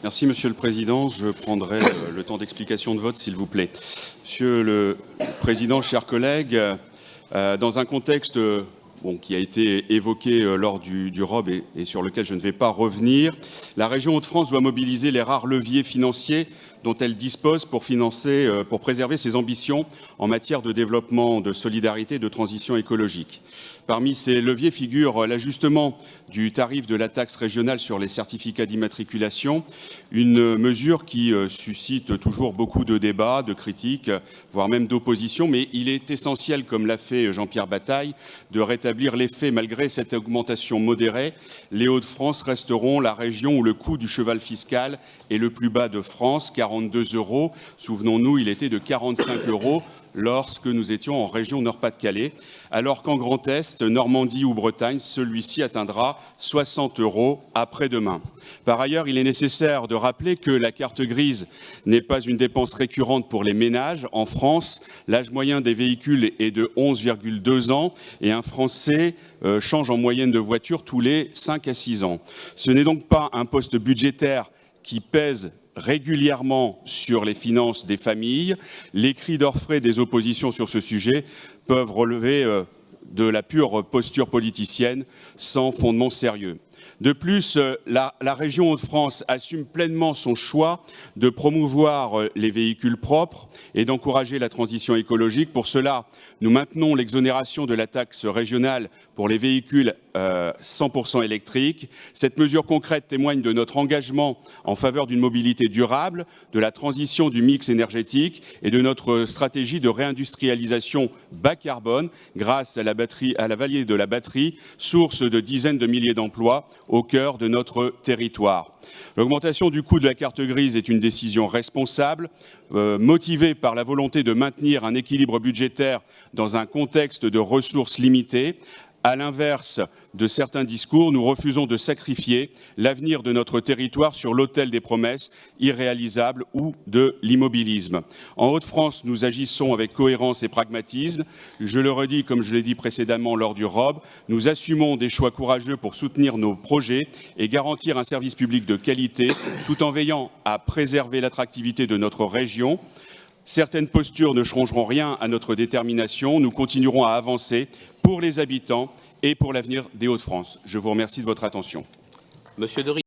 Merci, Monsieur le Président. Je prendrai le temps d'explication de vote, s'il vous plaît. Monsieur le Président, chers collègues, dans un contexte qui a été évoqué lors du ROB et sur lequel je ne vais pas revenir, la région Hauts-de-France doit mobiliser les rares leviers financiers dont elle dispose pour préserver ses ambitions en matière de développement, de solidarité et de transition écologique. Parmi ces leviers figure l'ajustement du tarif de la taxe régionale sur les certificats d'immatriculation, une mesure qui suscite toujours beaucoup de débats, de critiques, voire même d'opposition, mais il est essentiel, comme l'a fait Jean-Pierre Bataille, de rétablir l'effet. Malgré cette augmentation modérée, les Hauts-de-France resteront la région où le coût du cheval fiscal est le plus bas de France, 42 €. Souvenons-nous, il était de 45 € lorsque nous étions en région Nord-Pas-de-Calais, alors qu'en Grand Est, Normandie ou Bretagne, celui-ci atteindra 60 € après-demain. Par ailleurs, il est nécessaire de rappeler que la carte grise n'est pas une dépense récurrente pour les ménages. En France, l'âge moyen des véhicules est de 11,2 ans et un Français change en moyenne de voiture tous les 5 à 6 ans. Ce n'est donc pas un poste budgétaire qui pèse régulièrement sur les finances des familles. Les cris d'orfraie des oppositions sur ce sujet peuvent relever de la pure posture politicienne sans fondement sérieux. De plus, la région Hauts-de-France assume pleinement son choix de promouvoir les véhicules propres et d'encourager la transition écologique. Pour cela, nous maintenons l'exonération de la taxe régionale pour les véhicules 100% électriques. Cette mesure concrète témoigne de notre engagement en faveur d'une mobilité durable, de la transition du mix énergétique et de notre stratégie de réindustrialisation bas carbone grâce à la vallée de la batterie, source de dizaines de milliers d'emplois au cœur de notre territoire. L'augmentation du coût de la carte grise est une décision responsable, motivée par la volonté de maintenir un équilibre budgétaire dans un contexte de ressources limitées. À l'inverse de certains discours, nous refusons de sacrifier l'avenir de notre territoire sur l'autel des promesses irréalisables ou de l'immobilisme. En Hauts-de-France, nous agissons avec cohérence et pragmatisme. Je le redis, comme je l'ai dit précédemment lors du ROB, nous assumons des choix courageux pour soutenir nos projets et garantir un service public de qualité, tout en veillant à préserver l'attractivité de notre région. Certaines postures ne changeront rien à notre détermination. Nous continuerons à avancer pour les habitants et pour l'avenir des Hauts-de-France. Je vous remercie de votre attention.